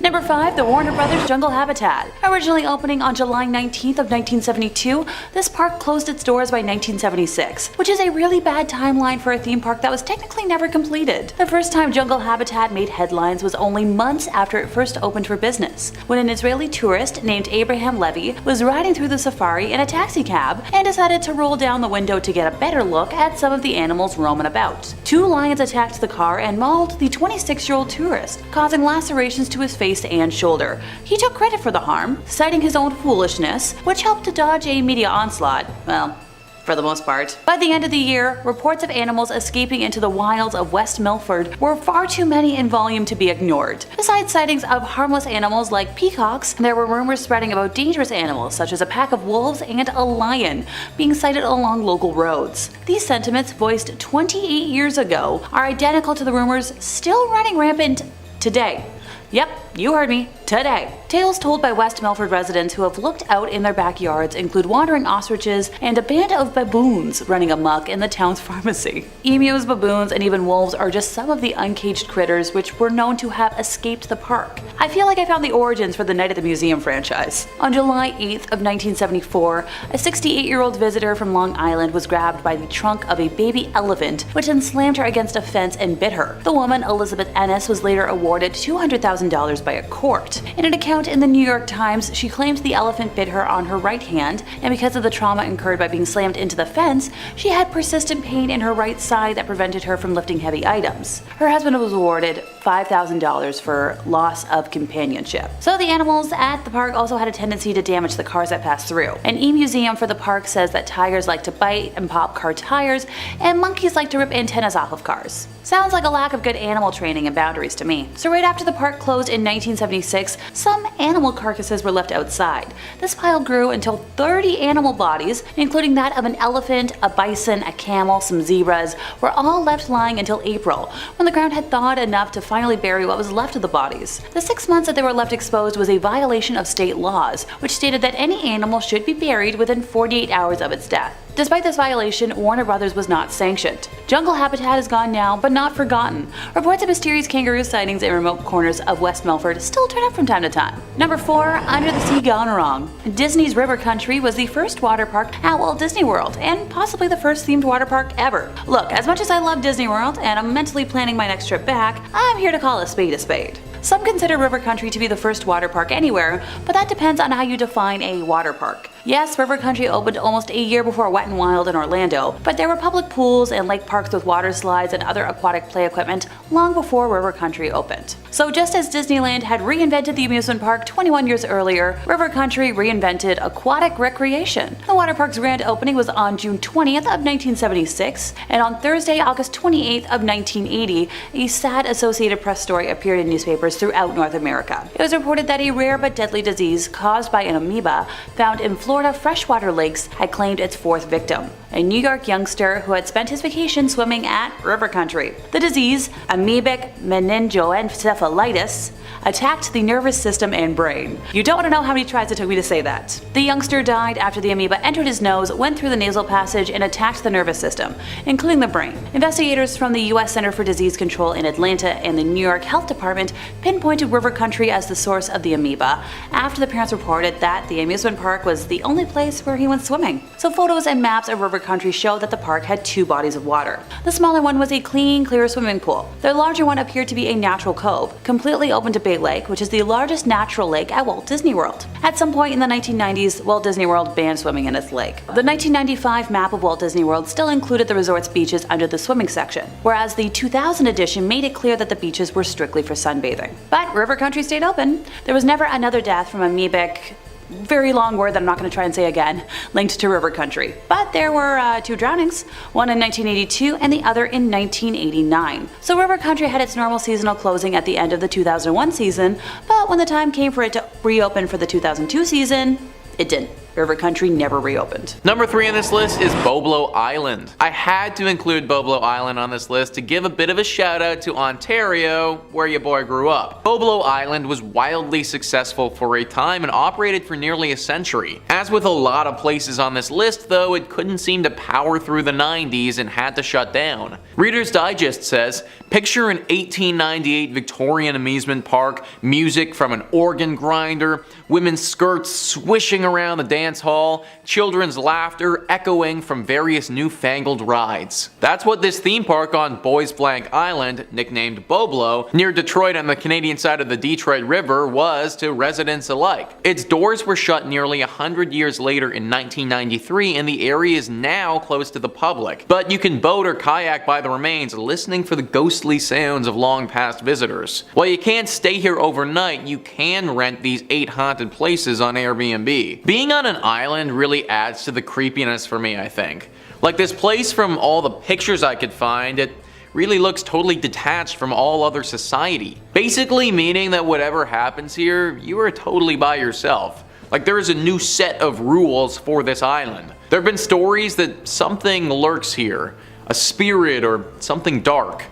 Number 5. The Warner Brothers Jungle Habitat. Originally opening on July 19th of 1972, this park closed its doors by 1976, which is a really bad timeline for a theme park that was technically never completed. The first time Jungle Habitat made headlines was only months after it first opened for business, when an Israeli tourist named Abraham Levy was riding through the safari in a taxi cab and decided to roll down the window to get a better look at some of the animals roaming about. 2 lions attacked the car and mauled the 26-year-old tourist, causing lacerations to his face and shoulder. He took credit for the harm, citing his own foolishness, which helped to dodge a media onslaught. Well, for the most part. By the end of the year, reports of animals escaping into the wilds of West Milford were far too many in volume to be ignored. Besides sightings of harmless animals like peacocks, there were rumors spreading about dangerous animals such as a pack of wolves and a lion being sighted along local roads. These sentiments, voiced 28 years ago, are identical to the rumors still running rampant today. Yep, you heard me, today. Tales told by West Milford residents who have looked out in their backyards include wandering ostriches and a band of baboons running amok in the town's pharmacy. Emus, baboons, and even wolves are just some of the uncaged critters which were known to have escaped the park. I feel like I found the origins for the Night at the Museum franchise. On July 8th of 1974, a 68-year-old visitor from Long Island was grabbed by the trunk of a baby elephant, which then slammed her against a fence and bit her. The woman, Elizabeth Ennis, was later awarded $200,000 by a court. In an account in the New York Times, she claimed the elephant bit her on her right hand, and because of the trauma incurred by being slammed into the fence, she had persistent pain in her right side that prevented her from lifting heavy items. Her husband was awarded $5,000 for loss of companionship. So the animals at the park also had a tendency to damage the cars that passed through. An e-museum for the park says that tigers like to bite and pop car tires, and monkeys like to rip antennas off of cars. Sounds like a lack of good animal training and boundaries to me. So right after the park closed in 1976, some animal carcasses were left outside. This pile grew until 30 animal bodies, including that of an elephant, a bison, a camel, some zebras, were all left lying until April, when the ground had thawed enough to finally bury what was left of the bodies. The 6 months that they were left exposed was a violation of state laws, which stated that any animal should be buried within 48 hours of its death. Despite this violation, Warner Brothers was not sanctioned. Jungle Habitat is gone now, but not forgotten. Reports of mysterious kangaroo sightings in remote corners of West Milford still turn up from time to time. Number 4. Under the Sea Gone Wrong. Disney's River Country was the first water park at Walt Disney World, and possibly the first themed water park ever. Look, as much as I love Disney World, and I'm mentally planning my next trip back, I'm here to call a spade a spade. Some consider River Country to be the first water park anywhere, but that depends on how you define a water park. Yes, River Country opened almost a year before Wet n Wild in Orlando, but there were public pools and lake parks with water slides and other aquatic play equipment long before River Country opened. So just as Disneyland had reinvented the amusement park 21 years earlier, River Country reinvented aquatic recreation. The water park's grand opening was on June 20th of 1976, and on Thursday, August 28th of 1980, a sad Associated Press story appeared in newspapers throughout North America. It was reported that a rare but deadly disease caused by an amoeba found in Florida freshwater lakes had claimed its 4th victim, a New York youngster who had spent his vacation swimming at River Country. The disease, amoebic meningoencephalitis, attacked the nervous system and brain. You don't want to know how many tries it took me to say that. The youngster died after the amoeba entered his nose, went through the nasal passage, and attacked the nervous system, including the brain. Investigators from the U.S. Center for Disease Control in Atlanta and the New York Health Department pinpointed River Country as the source of the amoeba after the parents reported that the amusement park was the only place where he went swimming. So photos and maps of River Country show that the park had 2 bodies of water. The smaller one was a clean, clear swimming pool. The larger one appeared to be a natural cove, completely open to Bay Lake, which is the largest natural lake at Walt Disney World. At some point in the 1990s, Walt Disney World banned swimming in its lake. The 1995 map of Walt Disney World still included the resort's beaches under the swimming section, whereas the 2000 edition made it clear that the beaches were strictly for sunbathing. But River Country stayed open. There was never another death from amoebic, very long word that I'm not going to try and say again, linked to River Country. But there were 2 drownings, one in 1982 and the other in 1989. So River Country had its normal seasonal closing at the end of the 2001 season, but when the time came for it to reopen for the 2002 season, it didn't. River Country never reopened. Number 3 on this list is Bobo Island. I had to include Bobo Island on this list to give a bit of a shout out to Ontario, where your boy grew up. Bobo Island was wildly successful for a time and operated for nearly a century. As with a lot of places on this list though, it couldn't seem to power through the 90s and had to shut down. Reader's Digest says, picture an 1898 Victorian amusement park, music from an organ grinder, women's skirts swishing around the dance hall, children's laughter echoing from various newfangled rides. That's what this theme park on Boys Blank Island, nicknamed Bobo, near Detroit on the Canadian side of the Detroit River, was to residents alike. Its doors were shut nearly 100 years later in 1993, and the area is now closed to the public. But you can boat or kayak by the remains, listening for the ghostly sounds of long past visitors. While you can't stay here overnight, you can rent these 8 haunted places on Airbnb. Being on an island really adds to the creepiness for me, I think. Like this place, from all the pictures I could find, it really looks totally detached from all other society. Basically meaning that whatever happens here, you are totally by yourself. Like there is a new set of rules for this island. There have been stories that something lurks here, a spirit or something dark.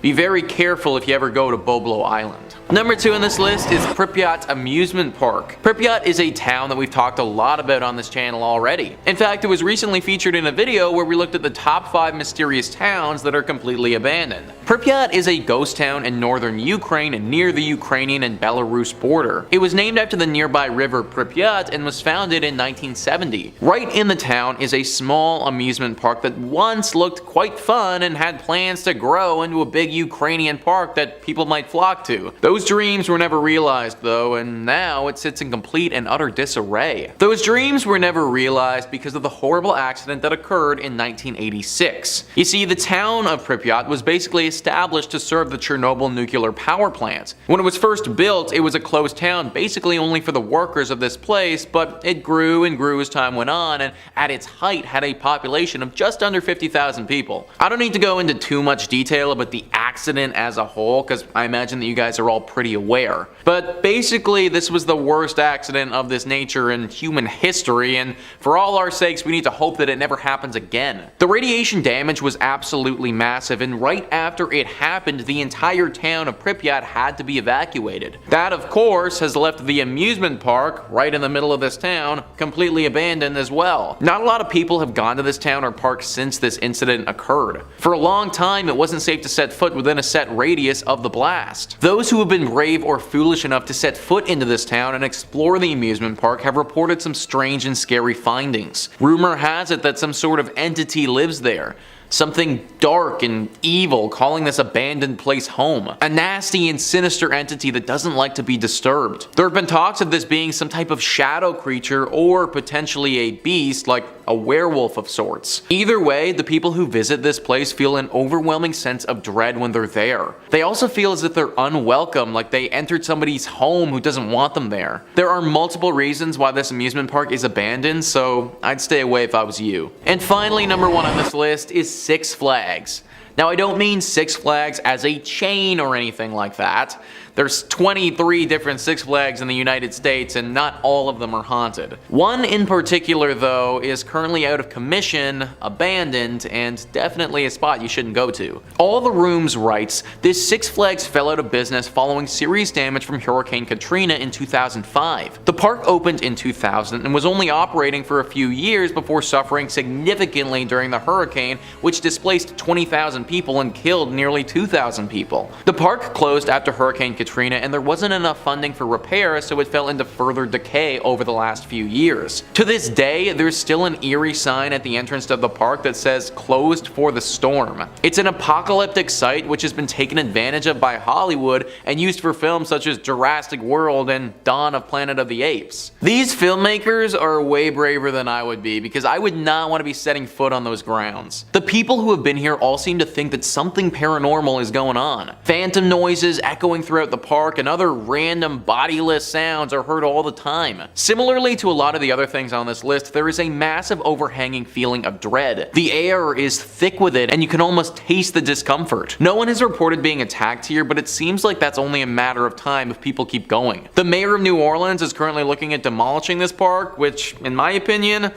Be very careful if you ever go to Bobo Island. Number 2 on this list is Pryyot Amusement Park. Pryyot is a town that we've talked a lot about on this channel already. In fact, it was recently featured in a video where we looked at the top 5 mysterious towns that are completely abandoned. Pryyot is a ghost town in northern Ukraine and near the Ukrainian and Belarus border. It was named after the nearby river Pryyot and was founded in 1970. Right in the town is a small amusement park that once looked quite fun and had plans to grow into a big Ukrainian park that people might flock to. Those dreams were never realized though, and now it sits in complete and utter disarray. Those dreams were never realized because of the horrible accident that occurred in 1986. You see, the town of Pryyot was basically established to serve the Chernobyl nuclear power plant. When it was first built, it was a closed town basically only for the workers of this place, but it grew and grew as time went on, and at its height had a population of just under 50,000 people. I don't need to go into too much detail about the accident as a whole, because I imagine that you guys are all pretty aware. But basically, this was the worst accident of this nature in human history, and for all our sakes, we need to hope that it never happens again. The radiation damage was absolutely massive, and right after it happened, the entire town of Pryyot had to be evacuated. That, of course, has left the amusement park, right in the middle of this town, completely abandoned as well. Not a lot of people have gone to this town or park since this incident occurred. For a long time, it wasn't safe to set foot within a set radius of the blast. Those who have been brave or foolish enough to set foot into this town and explore the amusement park have reported some strange and scary findings. Rumor has it that some sort of entity lives there. Something dark and evil calling this abandoned place home. A nasty and sinister entity that doesn't like to be disturbed. There have been talks of this being some type of shadow creature or potentially a beast, like a werewolf of sorts. Either way, the people who visit this place feel an overwhelming sense of dread when they're there. They also feel as if they're unwelcome, like they entered somebody's home who doesn't want them there. There are multiple reasons why this amusement park is abandoned, so I'd stay away if I was you. And finally, number 1 on this list is Six Flags. Now, I don't mean Six Flags as a chain or anything like that. There's 23 different Six Flags in the United States, and not all of them are haunted. One in particular, though, is currently out of commission, abandoned, and definitely a spot you shouldn't go to. All the Rooms writes, this Six Flags fell out of business following serious damage from Hurricane Katrina in 2005. The park opened in 2000 and was only operating for a few years before suffering significantly during the hurricane, which displaced 20,000 people and killed nearly 2,000 people. The park closed after Hurricane Katrina, and there wasn't enough funding for repairs, so it fell into further decay over the last few years. To this day, there's still an eerie sign at the entrance to the park that says closed for the storm. It's an apocalyptic site which has been taken advantage of by Hollywood and used for films such as Jurassic World and Dawn of Planet of the Apes. These filmmakers are way braver than I would be, because I would not want to be setting foot on those grounds. The people who have been here all seem to think that something paranormal is going on. Phantom noises echoing throughout throughout the park, and other random bodiless sounds are heard all the time. Similarly to a lot of the other things on this list, there is a massive overhanging feeling of dread. The air is thick with it, and you can almost taste the discomfort. No one has reported being attacked here, but it seems like that's only a matter of time if people keep going. The mayor of New Orleans is currently looking at demolishing this park, which, in my opinion,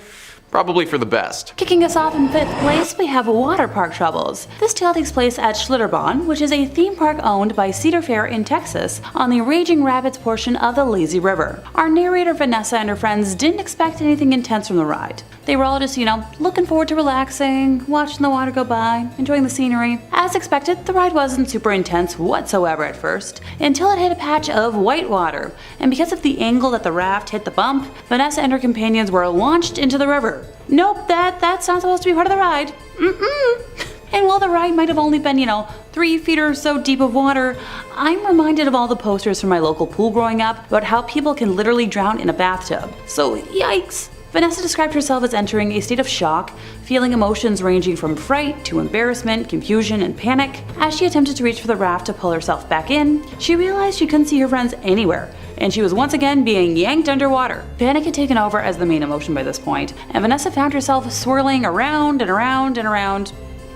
probably for the best. Kicking us off in 5th place, we have water park troubles. This tale takes place at Schlitterbahn, which is a theme park owned by Cedar Fair in Texas on the Raging Rapids portion of the Lazy River. Our narrator Vanessa and her friends didn't expect anything intense from the ride. They were all just, looking forward to relaxing, watching the water go by, enjoying the scenery. As expected, the ride wasn't super intense whatsoever at first, until it hit a patch of white water, and because of the angle that the raft hit the bump, Vanessa and her companions were launched into the river. Nope, that's not supposed to be part of the ride. And while the ride might have only been, 3 feet or so deep of water, I'm reminded of all the posters from my local pool growing up about how people can literally drown in a bathtub. So yikes. Vanessa described herself as entering a state of shock, feeling emotions ranging from fright to embarrassment, confusion, and panic. As she attempted to reach for the raft to pull herself back in, she realized she couldn't see her friends anywhere, and she was once again being yanked underwater. Panic had taken over as the main emotion by this point, and Vanessa found herself swirling around and around and around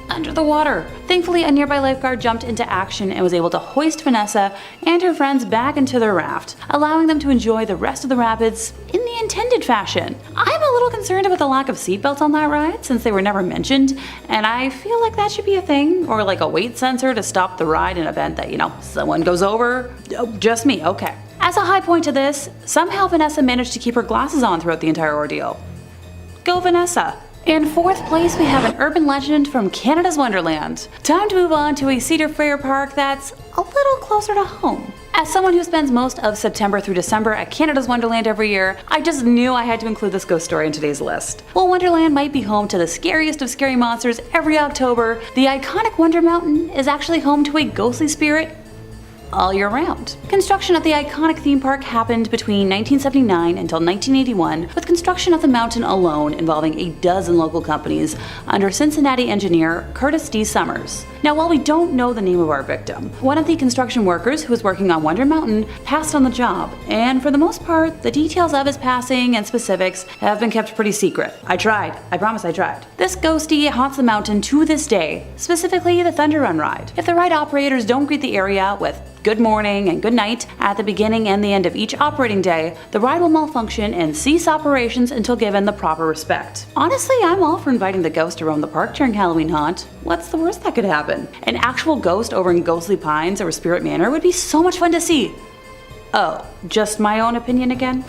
under the water. Thankfully, a nearby lifeguard jumped into action and was able to hoist Vanessa and her friends back into their raft, allowing them to enjoy the rest of the rapids in the intended fashion. I'm a little concerned about the lack of seatbelts on that ride since they were never mentioned, and I feel like that should be a thing, or like a weight sensor to stop the ride in event that, someone goes over. Oh, just me, okay. As a high point to this, somehow Vanessa managed to keep her glasses on throughout the entire ordeal. Go Vanessa! In 4th place, we have an urban legend from Canada's Wonderland. Time to move on to a Cedar Fair park that's a little closer to home. As someone who spends most of September through December at Canada's Wonderland every year, I just knew I had to include this ghost story in today's list. While Wonderland might be home to the scariest of scary monsters every October, the iconic Wonder Mountain is actually home to a ghostly spirit all year round. Construction of the iconic theme park happened between 1979 until 1981, with construction of the mountain alone involving a dozen local companies under Cincinnati engineer Curtis D. Summers. Now, while we don't know the name of our victim, one of the construction workers who was working on Wonder Mountain passed on the job, and for the most part, the details of his passing and specifics have been kept pretty secret. I tried. I promise I tried. This ghostie haunts the mountain to this day, specifically the Thunder Run ride. If the ride operators don't greet the area with good morning and good night at the beginning and the end of each operating day, the ride will malfunction and cease operations until given the proper respect. Honestly, I'm all for inviting the ghost to roam the park during Halloween haunt. What's the worst that could happen? An actual ghost over in Ghostly Pines or Spirit Manor would be so much fun to see. Oh, just my own opinion again?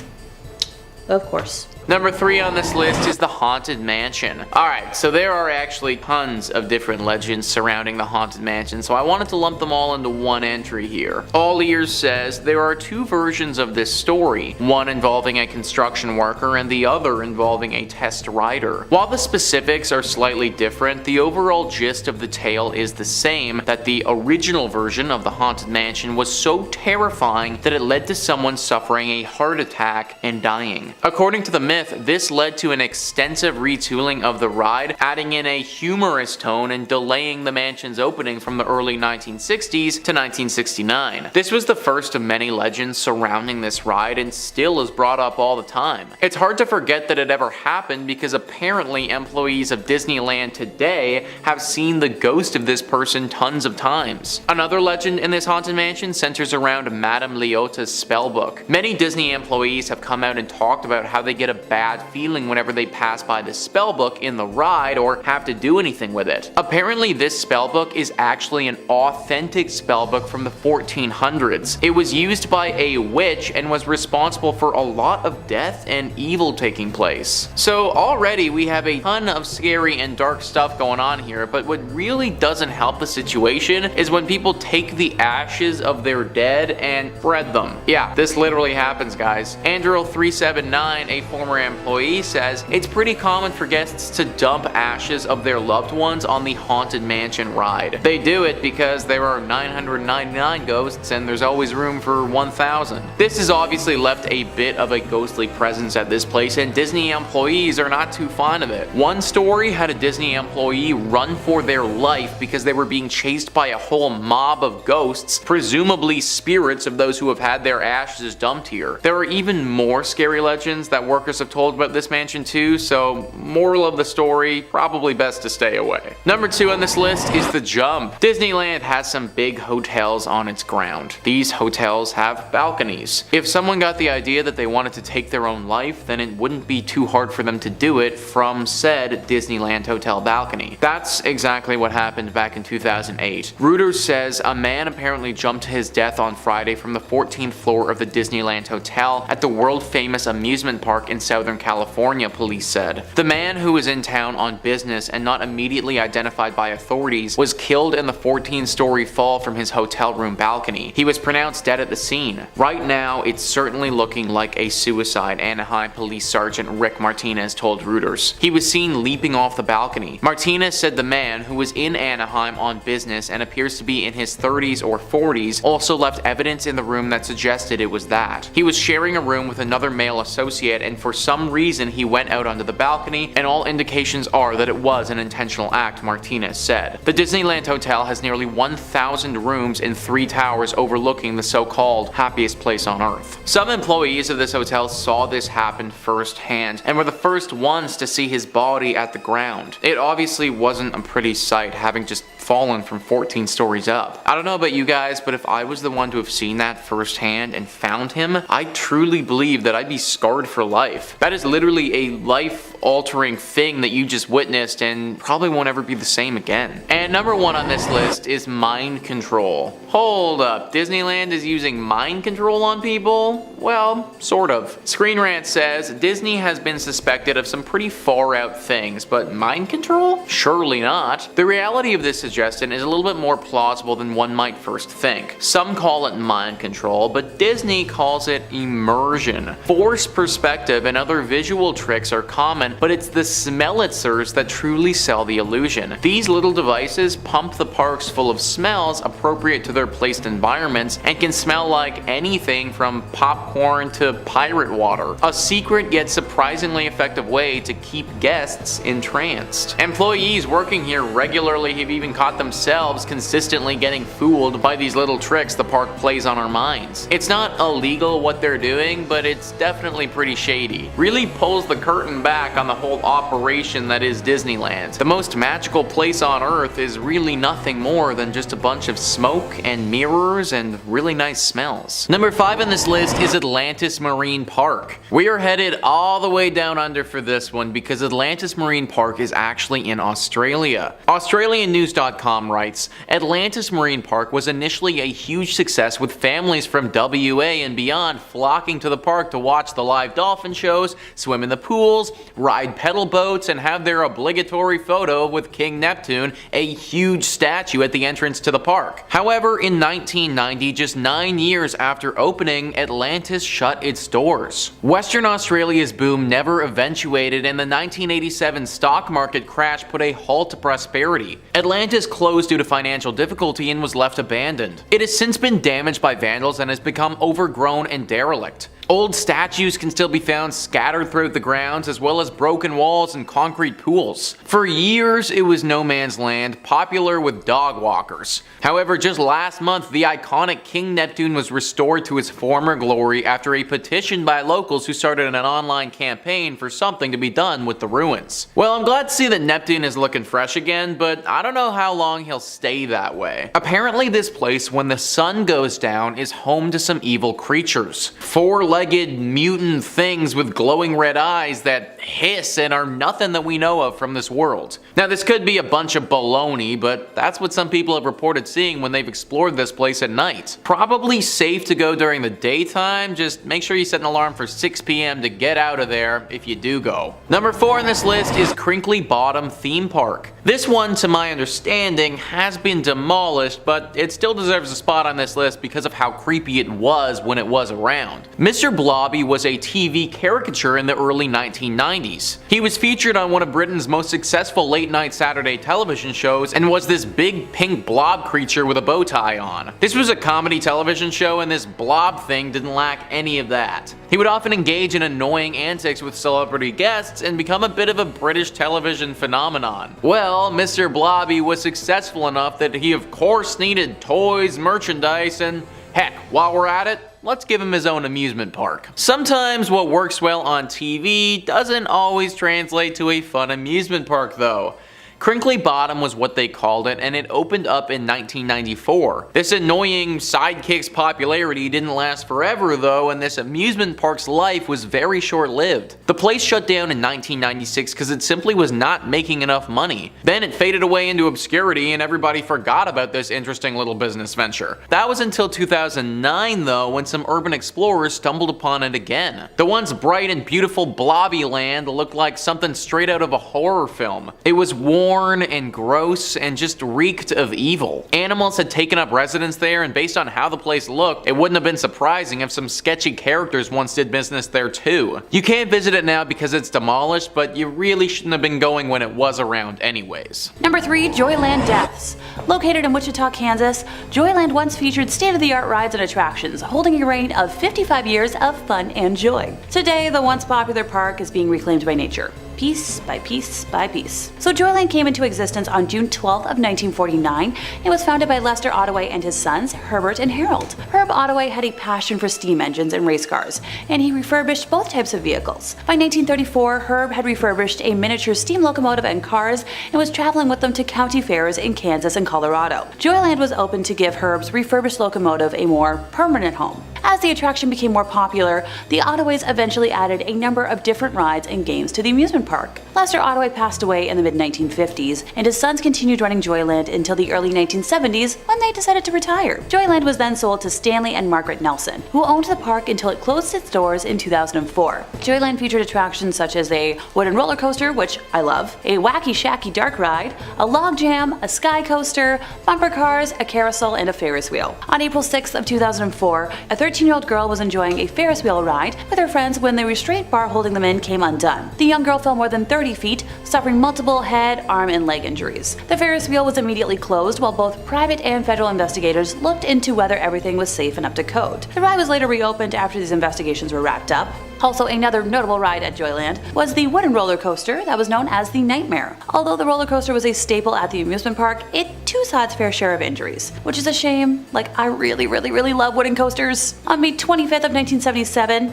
Of course. Number 3 on this list is the Haunted Mansion. Alright, so there are actually tons of different legends surrounding the Haunted Mansion, so I wanted to lump them all into one entry here. All Ears says there are 2 versions of this story, one involving a construction worker and the other involving a test rider. While the specifics are slightly different, the overall gist of the tale is the same, that the original version of the Haunted Mansion was so terrifying that it led to someone suffering a heart attack and dying. According to the myth, this led to an extensive retooling of the ride, adding in a humorous tone and delaying the mansion's opening from the early 1960s to 1969. This was the first of many legends surrounding this ride and still is brought up all the time. It's hard to forget that it ever happened because apparently employees of Disneyland today have seen the ghost of this person tons of times. Another legend in this haunted mansion centers around Madame Leota's spellbook. Many Disney employees have come out and talked about how they get a bad feeling whenever they pass by the spellbook in the ride or have to do anything with it. Apparently this spellbook is actually an authentic spellbook from the 1400s. It was used by a witch and was responsible for a lot of death and evil taking place. So already we have a ton of scary and dark stuff going on here, but what really doesn't help the situation is when people take the ashes of their dead and spread them. Yeah, this literally happens, guys. Andrew379, a former former employee, says it's pretty common for guests to dump ashes of their loved ones on the Haunted Mansion ride. They do it because there are 999 ghosts and there's always room for 1,000. This has obviously left a bit of a ghostly presence at this place, and Disney employees are not too fond of it. One story had a Disney employee run for their life because they were being chased by a whole mob of ghosts, presumably spirits of those who have had their ashes dumped here. There are even more scary legends that workers have told about this mansion too, so moral of the story, probably best to stay away. Number 2 on this list is the Jump. Disneyland has some big hotels on its ground. These hotels have balconies. If someone got the idea that they wanted to take their own life, then it wouldn't be too hard for them to do it from said Disneyland hotel balcony. That's exactly what happened back in 2008. Reuters says a man apparently jumped to his death on Friday from the 14th floor of the Disneyland Hotel at the world-famous amusement park in Southern California, police said. The man, who was in town on business and not immediately identified by authorities, was killed in the 14-story fall from his hotel room balcony. He was pronounced dead at the scene. Right now, it's certainly looking like a suicide, Anaheim Police Sergeant Rick Martinez told Reuters. He was seen leaping off the balcony. Martinez said the man, who was in Anaheim on business and appears to be in his 30s or 40s, also left evidence in the room that suggested it was that. He was sharing a room with another male associate, and for some reason he went out onto the balcony, and all indications are that it was an intentional act, Martinez said. The Disneyland Hotel has nearly 1,000 rooms in 3 towers overlooking the so-called happiest place on earth. Some employees of this hotel saw this happen firsthand and were the first ones to see his body at the ground. It obviously wasn't a pretty sight, having just fallen from 14 stories up. I don't know about you guys, but if I was the one to have seen that firsthand and found him, I truly believe that I'd be scarred for life. That is literally a life-altering thing that you just witnessed and probably won't ever be the same again. And number 1 on this list is mind control. Hold up, Disneyland is using mind control on people? Well, sort of. Screen Rant says Disney has been suspected of some pretty far out things, but mind control? Surely not. The reality of this suggestion is a little bit more plausible than one might first think. Some call it mind control, but Disney calls it immersion. Forced perspective and other visual tricks are common, but it's the smellitzers that truly sell the illusion. These little devices pump the parks full of smells appropriate to their placed environments and can smell like anything from popcorn to pirate water. A secret yet surprisingly effective way to keep guests entranced. Employees working here regularly have even caught themselves consistently getting fooled by these little tricks the park plays on our minds. It's not illegal what they're doing, but it's definitely pretty shady. Really pulls the curtain back on the whole operation that is Disneyland. The most magical place on earth is really nothing more than just a bunch of smoke and mirrors and really nice smells. Number 5 on this list is Atlantis Marine Park. We are headed all the way down under for this one because Atlantis Marine Park is actually in Australia. AustralianNews.com writes, Atlantis Marine Park was initially a huge success with families from WA and beyond flocking to the park to watch the live dolphin shows, swim in the pools, ride pedal boats, and have their obligatory photo with King Neptune, a huge statue at the entrance to the park. However, in 1990, just 9 years after opening, Atlantis shut its doors. Western Australia's boom never eventuated, and the 1987 stock market crash put a halt to prosperity. Atlantis closed due to financial difficulty and was left abandoned. It has since been damaged by vandals and has become overgrown and derelict. Old statues can still be found scattered throughout the grounds, as well as broken walls and concrete pools. For years, it was no man's land, popular with dog walkers. However, just last month, the iconic King Neptune was restored to his former glory after a petition by locals who started an online campaign for something to be done with the ruins. Well, I'm glad to see that Neptune is looking fresh again, but I don't know how long he'll stay that way. Apparently, this place, when the sun goes down, is home to some evil creatures. Four-legged mutant things with glowing red eyes that hiss and are nothing that we know of from this world. Now, this could be a bunch of baloney, but that's what some people have reported seeing when they've explored this place at night. Probably safe to go during the daytime, just make sure you set an alarm for 6 p.m. to get out of there if you do go. Number 4 on this list is Crinkly Bottom Theme Park. This one, to my understanding, has been demolished, but it still deserves a spot on this list because of how creepy it was when it was around. Mr. Mr. Blobby was a TV caricature in the early 1990s. He was featured on one of Britain's most successful late-night Saturday television shows and was this big pink blob creature with a bow tie on. This was a comedy television show and this blob thing didn't lack any of that. He would often engage in annoying antics with celebrity guests and become a bit of a British television phenomenon. Well, Mr. Blobby was successful enough that he of course needed toys, merchandise, and heck, while we're at it, let's give him his own amusement park. Sometimes what works well on TV doesn't always translate to a fun amusement park though. Crinkly Bottom was what they called it, and it opened up in 1994. This annoying sidekick's popularity didn't last forever though, and this amusement park's life was very short-lived. The place shut down in 1996 because it simply was not making enough money. Then it faded away into obscurity and everybody forgot about this interesting little business venture. That was until 2009 though, when some urban explorers stumbled upon it again. The once bright and beautiful Blobby Land looked like something straight out of a horror film. It was worn and gross and just reeked of evil. Animals had taken up residence there, and based on how the place looked, it wouldn't have been surprising if some sketchy characters once did business there too. You can't visit it now because it's demolished, but you really shouldn't have been going when it was around anyways. Number 3. Joyland Deaths. Located in Wichita, Kansas, Joyland once featured state-of-the-art rides and attractions, holding a reign of 55 years of fun and joy. Today, the once popular park is being reclaimed by nature, piece by piece by piece. So Joyland came into existence on June 12th of 1949 and was founded by Lester Ottaway and his sons, Herbert and Harold. Herb Ottaway had a passion for steam engines and race cars, and he refurbished both types of vehicles. By 1934, Herb had refurbished a miniature steam locomotive and cars and was traveling with them to county fairs in Kansas and Colorado. Joyland was open to give Herb's refurbished locomotive a more permanent home. As the attraction became more popular, the Ottaways eventually added a number of different rides and games to the amusement park. Lester Ottaway passed away in the mid-1950s, and his sons continued running Joyland until the early 1970s when they decided to retire. Joyland was then sold to Stanley and Margaret Nelson, who owned the park until it closed its doors in 2004. Joyland featured attractions such as a wooden roller coaster, which I love, a wacky shacky dark ride, a log jam, a sky coaster, bumper cars, a carousel, and a Ferris wheel. On April 6th of 2004, a 13-year-old girl was enjoying a Ferris wheel ride with her friends when the restraint bar holding them in came undone. The young girl fell more than 30 feet, suffering multiple head, arm, and leg injuries. The Ferris wheel was immediately closed while both private and federal investigators looked into whether everything was safe and up to code. The ride was later reopened after these investigations were wrapped up. Also, another notable ride at Joyland was the wooden roller coaster that was known as the Nightmare. Although the roller coaster was a staple at the amusement park, it too saw its fair share of injuries, which is a shame. Like, I really love wooden coasters. On May 25th of 1977,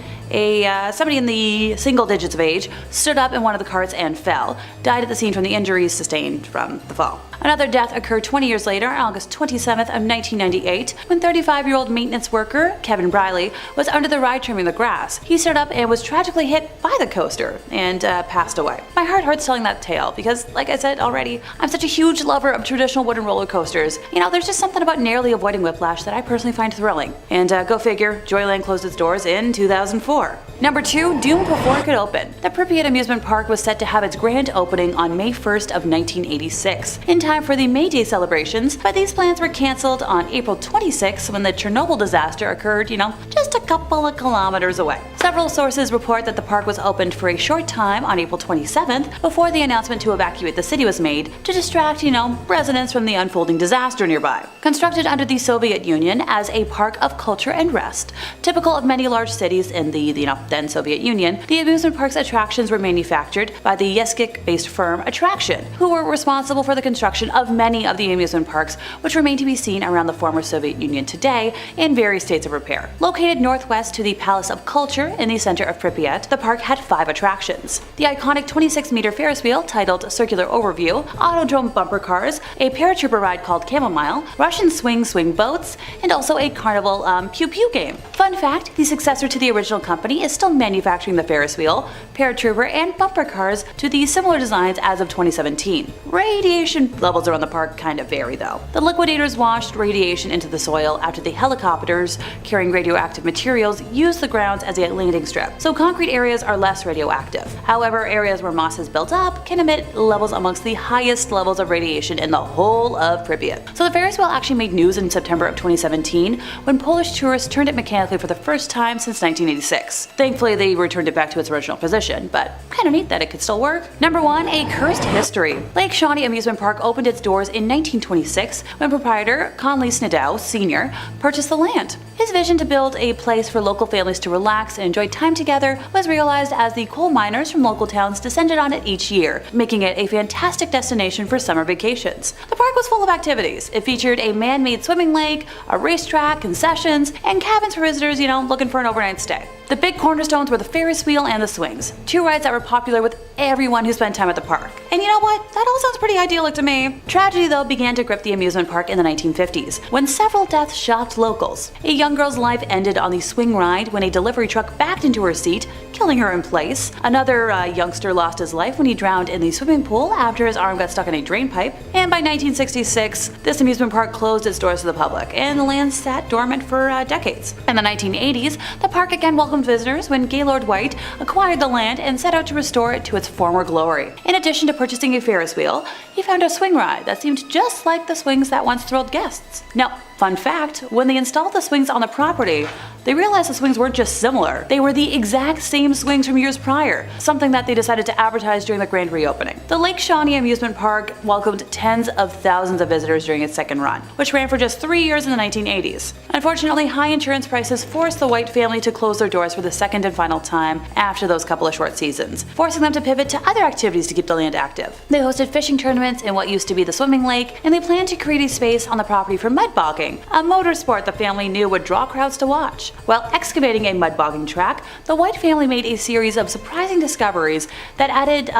somebody in the single digits of age stood up in one of the carts and fell, died at the scene from the injuries sustained from the fall. Another death occurred 20 years later on August 27th of 1998 when 35-year-old maintenance worker Kevin Briley was under the ride trimming the grass. He stood up and was tragically hit by the coaster and passed away. My heart hurts telling that tale because, like I said already, I'm such a huge lover of traditional wooden roller coasters. You know, there's just something about narrowly avoiding whiplash that I personally find thrilling. And go figure, Joyland closed its doors in 2004. Number 2, doomed before it could open. The Pryyot amusement park was set to have its grand opening on May 1st of 1986, in time for the May Day celebrations, but these plans were cancelled on April 26th when the Chernobyl disaster occurred, just a couple of kilometers away. Several sources report that the park was opened for a short time on April 27th before the announcement to evacuate the city was made to distract, residents from the unfolding disaster nearby. Constructed under the Soviet Union as a park of culture and rest, typical of many large cities in the then Soviet Union, the amusement park's attractions were manufactured by the Yeskik-based firm Attraction, who were responsible for the construction of many of the amusement parks which remain to be seen around the former Soviet Union today in various states of repair. Located northwest to the Palace of Culture in the center of Pripyat, the park had 5 attractions. The iconic 26-meter Ferris wheel titled Circular Overview, Autodrome bumper cars, a paratrooper ride called Chamomile, Russian swing boats, and also a carnival Pew Pew game. Fun fact, the successor to the original company is still manufacturing the Ferris wheel, paratrooper, and bumper cars to the similar designs as of 2017. Radiation levels around the park kind of vary though. The liquidators washed radiation into the soil after the helicopters carrying radioactive materials used the grounds as a landing landing strip, so concrete areas are less radioactive. However, areas where moss has built up can emit levels amongst the highest levels of radiation in the whole of Pryyot. So the Ferris wheel actually made news in September of 2017 when Polish tourists turned it mechanically for the first time since 1986. Thankfully, they returned it back to its original position, but kinda neat that it could still work. Number 1. A cursed history. Lake Shauny Amusement Park opened its doors in 1926 when proprietor Conley Snidow Sr. purchased the land. His vision to build a place for local families to relax and enjoy time together was realized as the coal miners from local towns descended on it each year, making it a fantastic destination for summer vacations. The park was full of activities. It featured a man-made swimming lake, a racetrack, concessions, and cabins for visitors, looking for an overnight stay. The big cornerstones were the Ferris wheel and the swings, two rides that were popular with everyone who spent time at the park. And you know what? That all sounds pretty idyllic to me. Tragedy, though, began to grip the amusement park in the 1950s, when several deaths shocked locals. A young girl's life ended on the swing ride when a delivery truck backed into her seat, killing her in place. Another youngster lost his life when he drowned in the swimming pool after his arm got stuck in a drain pipe. And by 1966, this amusement park closed its doors to the public, and the land sat dormant for decades. In the 1980s, the park again welcomed visitors when Gaylord White acquired the land and set out to restore it to its former glory. In addition to purchasing a Ferris wheel, he found a swing ride that seemed just like the swings that once thrilled guests. Now, fun fact, when they installed the swings on the property, they realized the swings weren't just similar, they were the exact same swings from years prior, something that they decided to advertise during the grand reopening. The Lake Shauny Amusement Park welcomed tens of thousands of visitors during its second run, which ran for just 3 years in the 1980s. Unfortunately, high insurance prices forced the White family to close their doors for the second and final time after those couple of short seasons, forcing them to pivot to other activities to keep the land active. They hosted fishing tournaments in what used to be the swimming lake, and they planned to create a space on the property for mud bogging, a motorsport the family knew would draw crowds to watch. While excavating a mud bogging track, the White family made a series of surprising discoveries that added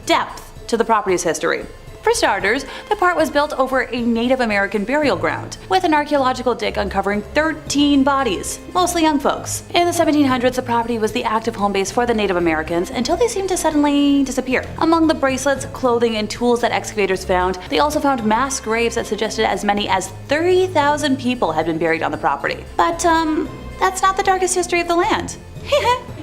depth to the property's history. For starters, the park was built over a Native American burial ground, with an archaeological dig uncovering 13 bodies, mostly young folks. In the 1700s, the property was the active home base for the Native Americans until they seemed to suddenly disappear. Among the bracelets, clothing, and tools that excavators found, they also found mass graves that suggested as many as 30,000 people had been buried on the property. But, that's not the darkest history of the land.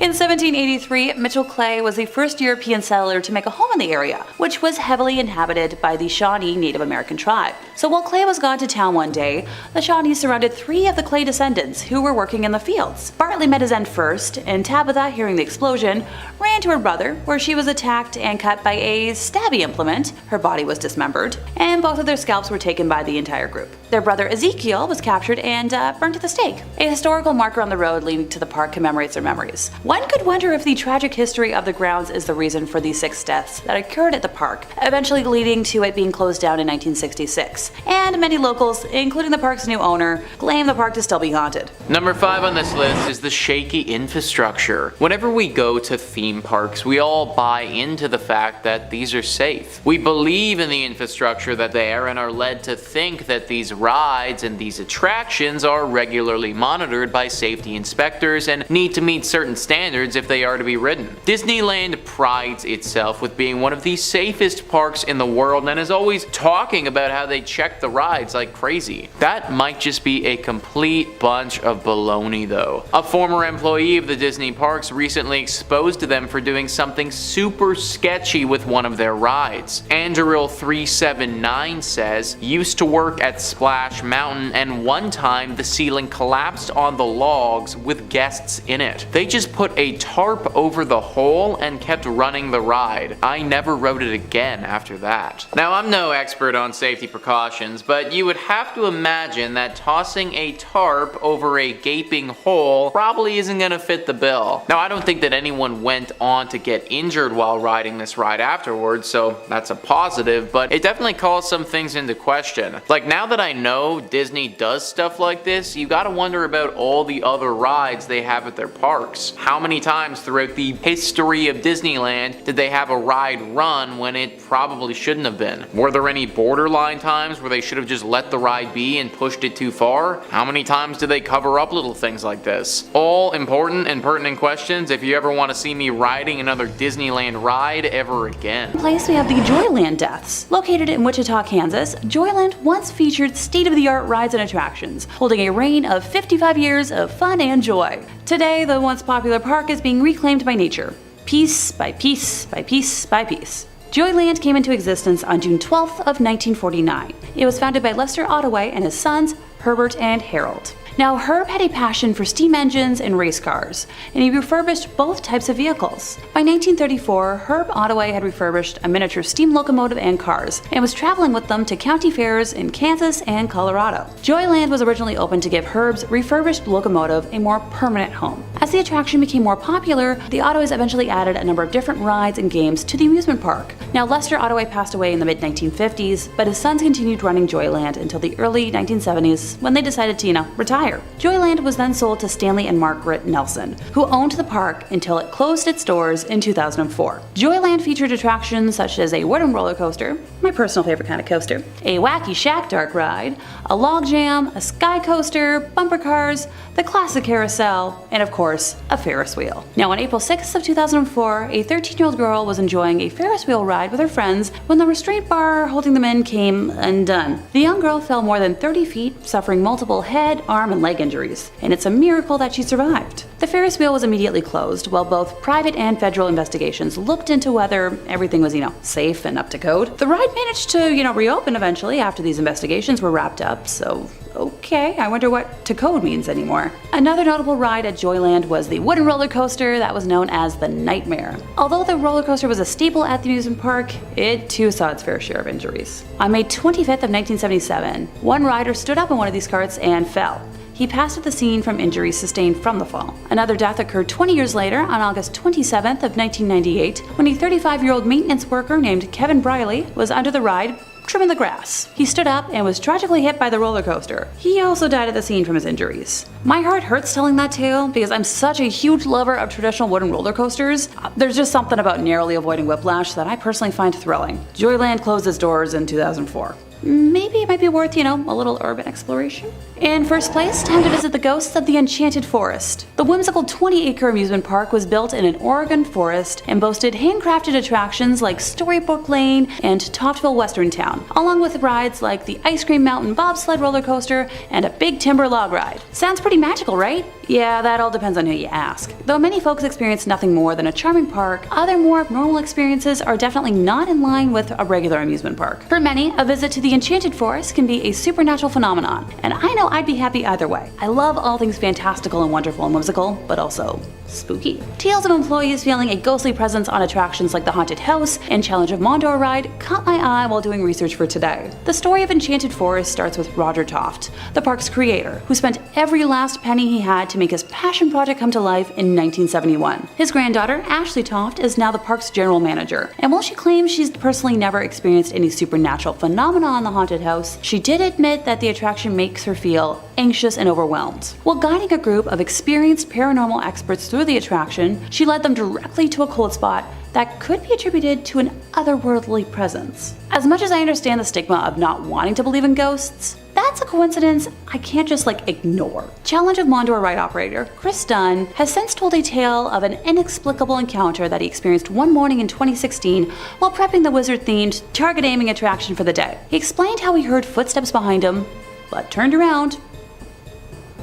In 1783, Mitchell Clay was the first European settler to make a home in the area, which was heavily inhabited by the Shawnee Native American tribe. So while Clay was gone to town one day, the Shawnees surrounded 3 of the Clay descendants who were working in the fields. Bartley met his end first, and Tabitha, hearing the explosion, ran to her brother, where she was attacked and cut by a stabby implement. Her body was dismembered, and both of their scalps were taken by the entire group. Their brother Ezekiel was captured and burned at the stake. A historical marker on the road leading to the park commemorates their memories. One could wonder if the tragic history of the grounds is the reason for the 6 deaths that occurred at the park, eventually leading to it being closed down in 1966. And many locals, including the park's new owner, claim the park to still be haunted. Number 5 on this list is the shaky infrastructure. Whenever we go to theme parks, we all buy into the fact that these are safe. We believe in the infrastructure that they are and are led to think that these rides and these attractions are regularly monitored by safety inspectors and need to meet certain standards if they are to be ridden. Disneyland prides itself with being one of the safest parks in the world and is always talking about how they check the rides like crazy. That might just be a complete bunch of baloney though. A former employee of the Disney parks recently exposed them for doing something super sketchy with one of their rides. Andrew379 says, used to work at Splash Mountain and one time the ceiling collapsed on the logs with guests in it. They just put a tarp over the hole and kept running the ride. I never rode it again after that. Now I'm no expert on safety precautions, but you would have to imagine that tossing a tarp over a gaping hole probably isn't gonna fit the bill. Now I don't think that anyone went on to get injured while riding this ride afterwards, so that's a positive, but it definitely calls some things into question. Like now that I know Disney does stuff like this, you gotta wonder about all the other rides they have at their parks. How many times throughout the history of Disneyland did they have a ride run when it probably shouldn't have been? Were there any borderline times where they should have just let the ride be and pushed it too far? How many times do they cover up little things like this? All important and pertinent questions if you ever want to see me riding another Disneyland ride ever again. In place, we have the Joyland deaths. Located in Wichita, Kansas, Joyland once featured state-of-the-art rides and attractions, holding a reign of 55 years of fun and joy. Today, the once popular park is being reclaimed by nature, piece by piece by piece by piece. Joyland came into existence on June 12th of 1949. It was founded by Lester Ottaway and his sons, Herbert and Harold. Now, Herb had a passion for steam engines and race cars, and he refurbished both types of vehicles. By 1934, Herb Ottaway had refurbished a miniature steam locomotive and cars, and was traveling with them to county fairs in Kansas and Colorado. Joyland was originally opened to give Herb's refurbished locomotive a more permanent home. As the attraction became more popular, the Ottoways eventually added a number of different rides and games to the amusement park. Now, Lester Ottaway passed away in the mid-1950s, but his sons continued running Joyland until the early 1970s when they decided to, retire. Joyland was then sold to Stanley and Margaret Nelson, who owned the park until it closed its doors in 2004. Joyland featured attractions such as a wooden roller coaster, my personal favorite kind of coaster, a wacky shack dark ride, a log jam, a sky coaster, bumper cars, the classic carousel, and of course, a Ferris wheel. Now, on April 6th of 2004, a 13-year-old girl was enjoying a Ferris wheel ride with her friends when the restraint bar holding them in came undone. The young girl fell more than 30 feet, suffering multiple head, arm, and leg injuries, and it's a miracle that she survived. The Ferris wheel was immediately closed, while both private and federal investigations looked into whether everything was, safe and up to code. The ride managed to, reopen eventually after these investigations were wrapped up, so okay, I wonder what to code means anymore. Another notable ride at Joyland was the wooden roller coaster that was known as the Nightmare. Although the roller coaster was a staple at the amusement park, it too saw its fair share of injuries. On May 25th of 1977, one rider stood up in one of these carts and fell. He passed at the scene from injuries sustained from the fall. Another death occurred 20 years later on August 27th of 1998 when a 35-year-old maintenance worker named Kevin Briley was under the ride trimming the grass. He stood up and was tragically hit by the roller coaster. He also died at the scene from his injuries. My heart hurts telling that tale because I'm such a huge lover of traditional wooden roller coasters. There's just something about narrowly avoiding whiplash that I personally find thrilling. Joyland closed its doors in 2004. Maybe it might be worth, a little urban exploration. In first place, time to visit the ghosts of the Enchanted Forest. The whimsical 20-acre amusement park was built in an Oregon forest and boasted handcrafted attractions like Storybook Lane and Toftville Western Town, along with rides like the Ice Cream Mountain bobsled roller coaster and a big timber log ride. Sounds pretty magical, right? Yeah, that all depends on who you ask. Though many folks experience nothing more than a charming park, other more normal experiences are definitely not in line with a regular amusement park. For many, a visit to the Enchanted Forest can be a supernatural phenomenon, and I know I'd be happy either way. I love all things fantastical and wonderful and whimsical, but also spooky. Tales of employees feeling a ghostly presence on attractions like the Haunted House and Challenge of Mondor ride caught my eye while doing research for today. The story of Enchanted Forest starts with Roger Toft, the park's creator, who spent every last penny he had to make his passion project come to life in 1971. His granddaughter, Ashley Toft, is now the park's general manager, and while she claims she's personally never experienced any supernatural phenomena on the Haunted House, she did admit that the attraction makes her feel anxious and overwhelmed. While guiding a group of experienced paranormal experts through the attraction, she led them directly to a cold spot that could be attributed to an otherworldly presence. As much as I understand the stigma of not wanting to believe in ghosts, that's a coincidence I can't just ignore. Challenge of Mondor ride operator Chris Dunn has since told a tale of an inexplicable encounter that he experienced one morning in 2016 while prepping the wizard-themed target aiming attraction for the day. He explained how he heard footsteps behind him, but turned around.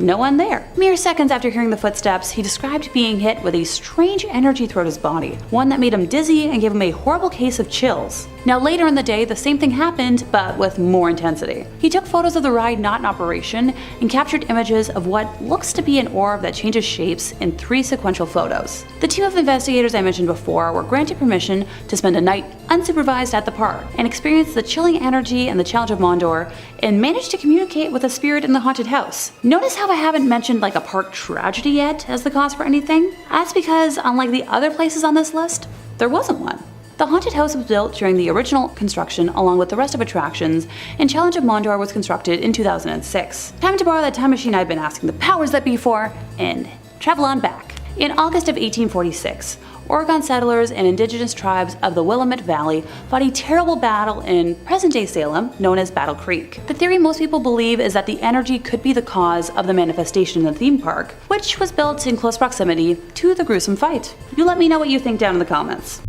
No one there. Mere seconds after hearing the footsteps, he described being hit with a strange energy throughout his body, one that made him dizzy and gave him a horrible case of chills. Now later in the day, the same thing happened, but with more intensity. He took photos of the ride not in operation and captured images of what looks to be an orb that changes shapes in 3 sequential photos. The 2 of the investigators I mentioned before were granted permission to spend a night unsupervised at the park and experience the chilling energy and the Challenge of Mondor and managed to communicate with a spirit in the haunted house. Notice how I haven't mentioned a park tragedy yet as the cause for anything? That's because, unlike the other places on this list, there wasn't one. The haunted house was built during the original construction along with the rest of attractions, and Challenge of Mondor was constructed in 2006. Time to borrow that time machine I've been asking the powers that be for, and travel on back. In August of 1846, Oregon settlers and indigenous tribes of the Willamette Valley fought a terrible battle in present-day Salem, known as Battle Creek. The theory most people believe is that the energy could be the cause of the manifestation in the theme park, which was built in close proximity to the gruesome fight. You let me know what you think down in the comments.